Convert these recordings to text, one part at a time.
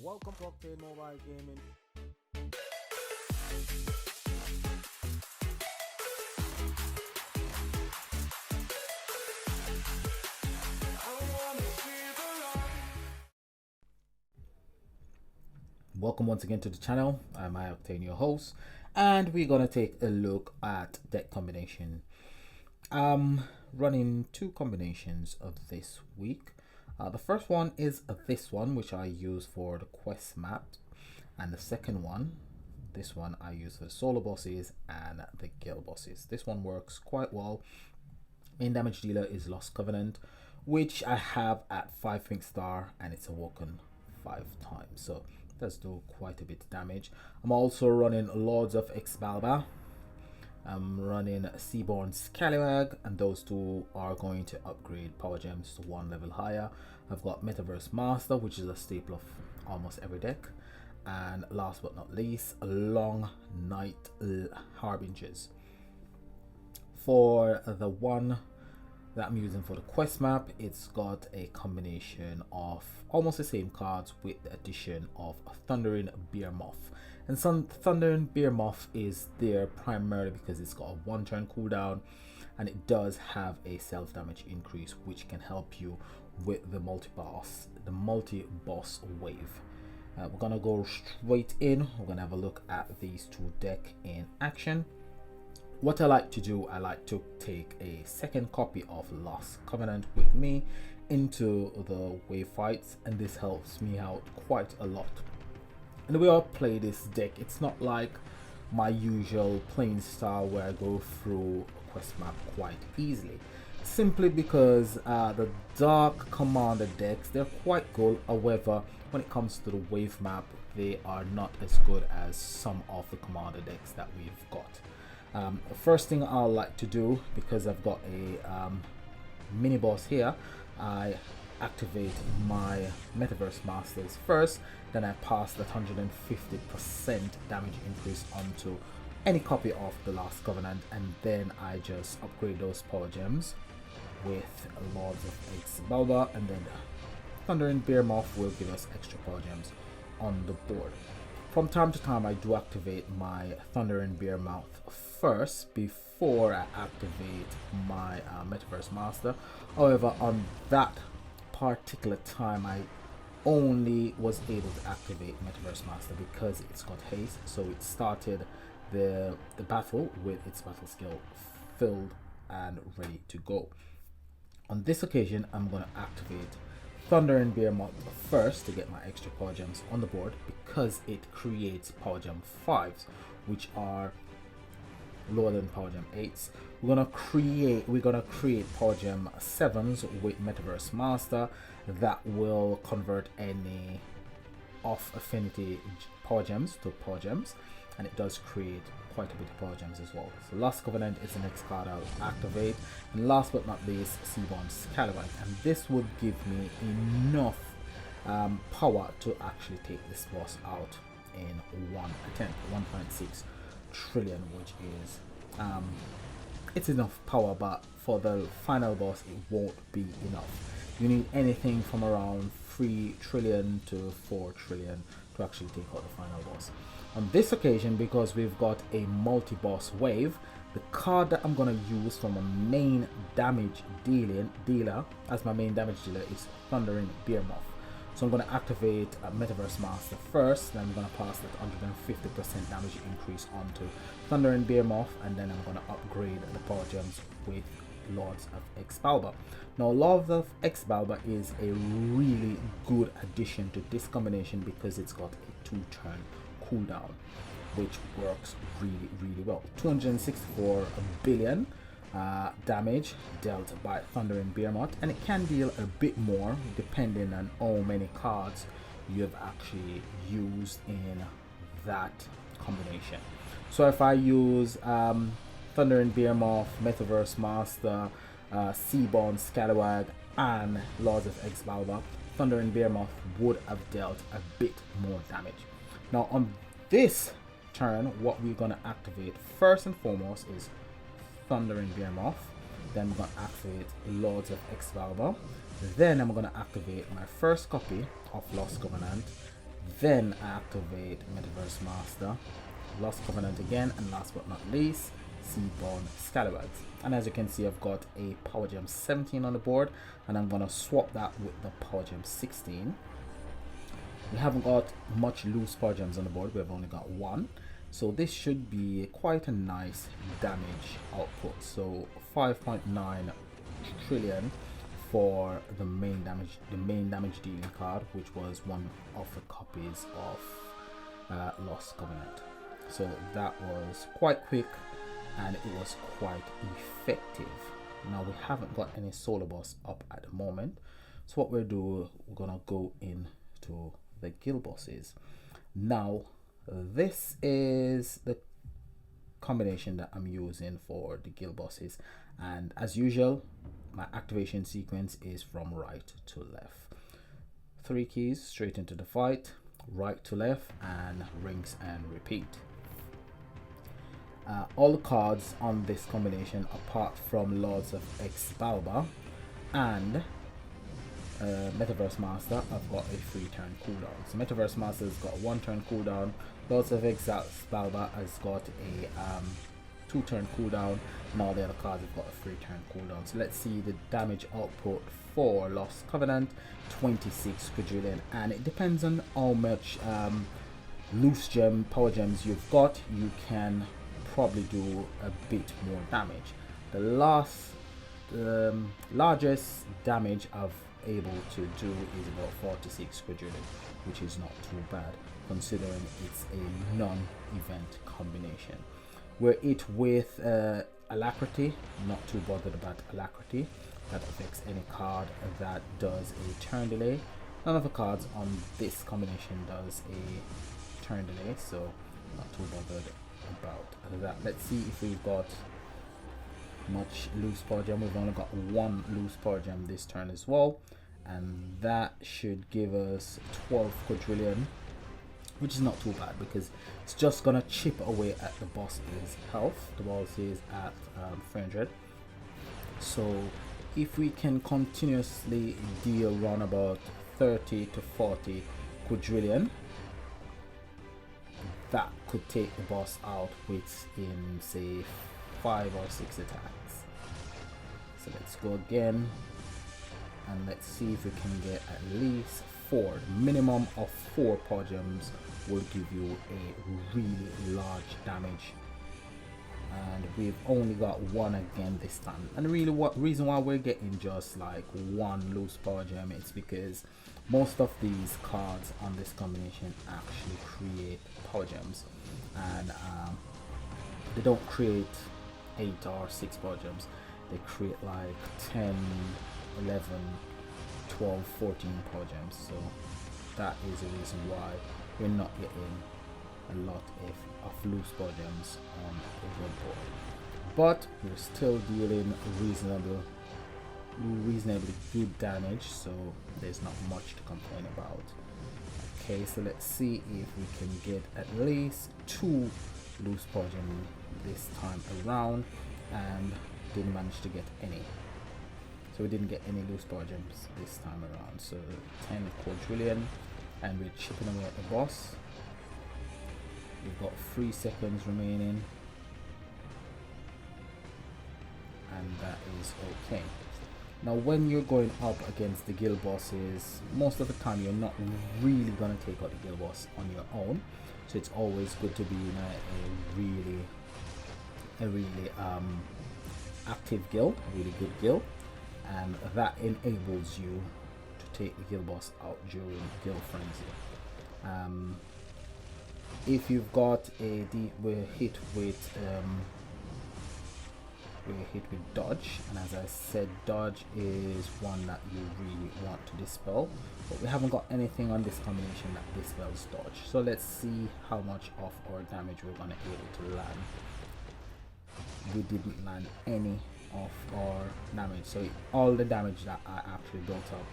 Welcome to Octane Mobile Gaming. Welcome once again to the channel. I'm Octane, your host, and we're gonna take a look at deck combination. I'm running two combinations of this week. The first one is this one, which I use for the quest map, and the second one, this one, I use for the solo bosses and the guild bosses. This one works quite well. Main damage dealer is Lost Covenant, which I have at 5 pink star, and it's awoken 5 times, so it does do quite a bit of damage. I'm also running Lords of Excalibur. I'm running Seaborn Scallywag, and those two are going to upgrade power gems to 1 level higher. I've got Metaverse Master, which is a staple of almost every deck, and last but not least, Long Night Harbingers. For the one that I'm using for the quest map, it's got a combination of almost the same cards with the addition of a Thundering Behemoth. And some Thundering Behemoth is there primarily because it's got a 1-turn cooldown, and it does have a self damage increase, which can help you with the multi-boss wave. We're gonna go straight in. We're gonna have a look at these two decks in action. What I like to do, I like to take a second copy of Lost Covenant with me into the wave fights, and this helps me out quite a lot. And the way I play this deck, it's not like my usual playing style where I go through a quest map quite easily. Simply because the Dark Commander decks, they're quite good. However, when it comes to the wave map, they are not as good as some of the Commander decks that we've got. The first thing I like to do, because I've got a mini boss here, I activate my Metaverse Masters first, then I pass that 150% damage increase onto any copy of the Lost Covenant, and then I just upgrade those power gems with Lords of Excalibur, and then Thundering Behemoth will give us extra power gems on the board. From time to time, I do activate my Thundering Behemoth first before I activate my Metaverse Master. However, on that particular time, I only was able to activate Metaverse Master because it's got haste, so it started the battle with its battle skill filled and ready to go. On this occasion, I'm going to activate Thunder and Behemoth first to get my extra power gems on the board, because it creates power gem 5s, which are lower than power gem 8s. We're gonna create power gem 7s with Metaverse Master that will convert any off affinity power gems to power gems, and it does create quite a bit of power gems as well. So Lost Covenant is the next card I'll activate, and last but not least, Seaborn Scallywag, and this would give me enough power to actually take this boss out in one attempt. 1.6 trillion, which is it's enough power, but for the final boss it won't be enough. You need anything from around 3 trillion to 4 trillion to actually take out the final boss. On this occasion, because we've got a multi-boss wave, the card that I'm going to use from a main damage dealer as my main damage dealer is Thundering Behemoth. So I'm going to activate Metaverse Master first, then I'm going to pass that 150% damage increase onto Thundering Behemoth, and then I'm going to upgrade the power gems with Lords of Excalibur. Now, Lords of Excalibur is a really good addition to this combination because it's got a 2-turn cooldown, which works really well. 264 billion damage dealt by Thundering Behemoth, and it can deal a bit more depending on how many cards you have actually used in that combination. So if I use Thundering Behemoth, Metaverse Master, Seaborn Scallywag, and Lords of Excalibur, Thundering Behemoth would have dealt a bit more damage. Now on this turn, what we're going to activate first and foremost is Thundering Behemoth, then we're going to activate Lords of Excalibur, then I'm going to activate my first copy of Lost Covenant, Then I activate Metaverse Master, Lost Covenant again, and last but not least, Seaborn Scallywags. And as you can see, I've got a Power Gem 17 on the board, and I'm gonna swap that with the Power Gem 16. We haven't got much loose Power Gems on the board, we've only got one. So this should be quite a nice damage output. So 5.9 trillion for the main damage dealing card, which was one of the copies of Lost Covenant. So that was quite quick and it was quite effective. Now we haven't got any solar boss up at the moment, so what we're gonna go into the guild bosses. Now this is the combination that I'm using for the guild bosses, and as usual my activation sequence is from right to left. 3 keys straight into the fight, right to left, and rinse and repeat. All the cards on this combination, apart from Lords of Excalibur and Metaverse Master, I've got a 3 turn cooldown. So Metaverse Master has got a 1 turn cooldown, Lords of Excalibur has got a 2 turn cooldown, and all the other cards have got a 3 turn cooldown. So let's see the damage output for Lost Covenant, 26 quadrillion, and it depends on how much loose gem power gems you've got. You can probably do a bit more damage. The largest damage I've able to do is about 46 quadrillion, which is not too bad considering it's a non-event combination. Were it with alacrity, not too bothered about alacrity. That affects any card that does a turn delay. None of the cards on this combination does a turn delay, so not too bothered about that. Let's see if we've got much loose power gem. We've only got 1 loose power gem this turn as well, and that should give us 12 quadrillion, which is not too bad because it's just gonna chip away at the boss's health. The boss is at 300, so if we can continuously deal around about 30 to 40 quadrillion, that could take the boss out within say 5 or 6 attacks. So let's go again and let's see if we can get at least 4. The minimum of 4 power gems will give you a really large damage, and we've only got 1 again this time. And really what reason why we're getting just like 1 loose power gem is because most of these cards on this combination actually create power gems, and they don't create 8 or 6 power gems. They create like 10, 11, 12, 14 power gems. So that is the reason why we're not getting a lot of loose power gems on the board. But we're still dealing reasonably good damage, so there's not much to complain about. Okay, so let's see if we can get at least 2 loose power gems this time around, and didn't manage to get any. So we didn't get any loose power gems this time around. So 10 quadrillion, and we're chipping away at the boss. We've got 3 seconds remaining, and that is okay. Now when you're going up against the guild bosses, most of the time you're not really gonna take out the guild boss on your own, so it's always good to be in a really active guild, a really good guild, and that enables you to take the guild boss out during guild frenzy. If you've got we're hit with dodge, and as I said, dodge is one that you really want to dispel, but we haven't got anything on this combination that dispels dodge. So let's see how much of our damage we're gonna be able to land. We didn't land any of our damage, so all the damage that I actually built up,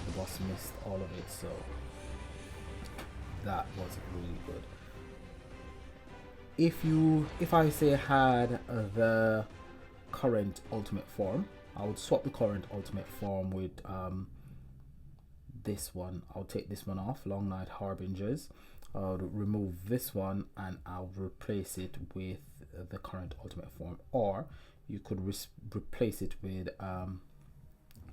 the boss missed all of it, so that was really good. If I say had the current ultimate form, I would swap the current ultimate form with this one. I'll take this one off, Long Night Harbingers. I'll remove this one and I'll replace it with the current ultimate form, or you could replace it with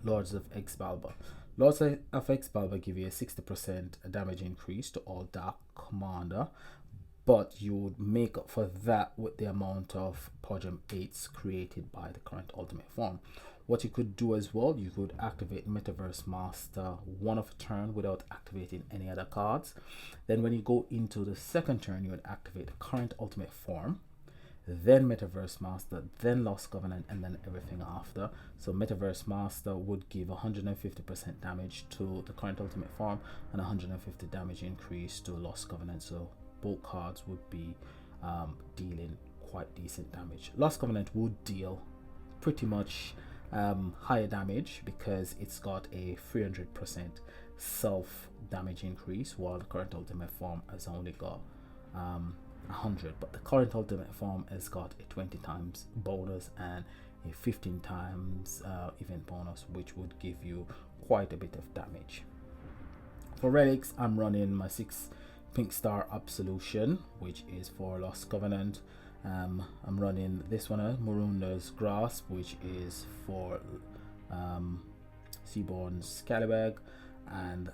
Lords of Excalibur. Lords of Excalibur give you a 60% damage increase to all Dark Commander, but you would make up for that with the amount of Podium 8s created by the current ultimate form. What you could do as well, you could activate Metaverse Master one of a turn without activating any other cards. Then when you go into the second turn, you would activate the current ultimate form, then Metaverse Master, then Lost Covenant, and then everything after. So Metaverse Master would give 150% damage to the current ultimate form and 150 damage increase to Lost Covenant. So both cards would be dealing quite decent damage. Lost Covenant would deal pretty much higher damage because it's got a 300% self damage increase, while the current ultimate form has only got 100, but the current ultimate form has got a 20 times bonus and a 15 times event bonus, which would give you quite a bit of damage. For relics, I'm running my 6 Pink Star Absolution, which is for Lost Covenant. I'm running this one, Morunda's Grasp, which is for Seaborn Scallywag, and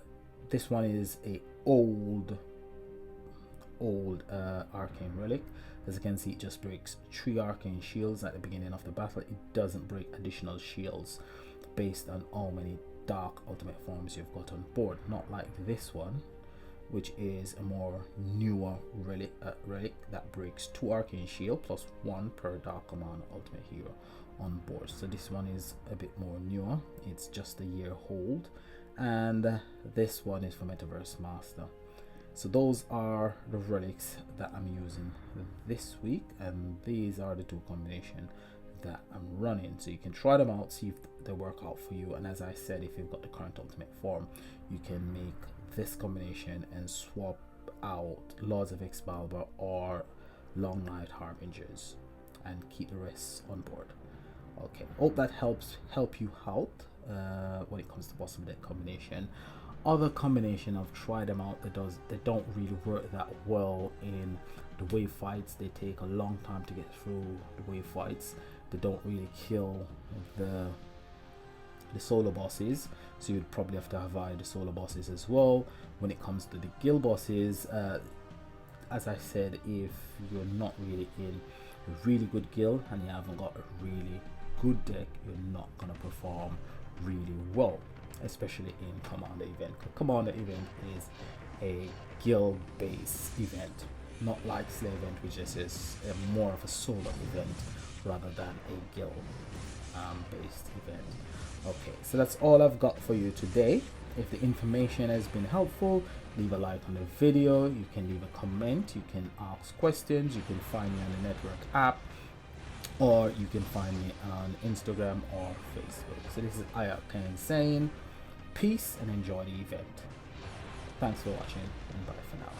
this one is a old arcane relic. As you can see, it just breaks 3 arcane shields at the beginning of the battle. It doesn't break additional shields based on how many dark ultimate forms you've got on board, not like this one, which is a more newer relic that breaks 2 arcane shield plus 1 per dark command ultimate hero on board. So this one is a bit more newer, it's just a year old, and this one is for Metaverse Master. So those are the relics that I'm using this week, and these are the 2 combinations that I'm running. So you can try them out, see if they work out for you, and as I said, if you've got the current ultimate form, you can make this combination and swap out Lords of Excalibur or Long Night Harbingers and keep the rest on board. Okay, hope that help you out when it comes to boss deck combination. Other combination, I've tried them out, they don't really work that well in the wave fights. They take a long time to get through the wave fights. They don't really kill the solo bosses, so you'd probably have to avoid the solo bosses as well. When it comes to the guild bosses, as I said, if you're not really in a really good guild and you haven't got a really good deck, you're not going to perform really well, especially in Commander event. Commander event is a guild based event, not like Slay event, which is more of a solo event rather than a guild based event. Okay, so that's all I've got for you today. If the information has been helpful, leave a like on the video, you can leave a comment, you can ask questions, you can find me on the network app, or you can find me on Instagram or Facebook. So this is Octane saying peace and enjoy the event. Thanks for watching, and bye for now.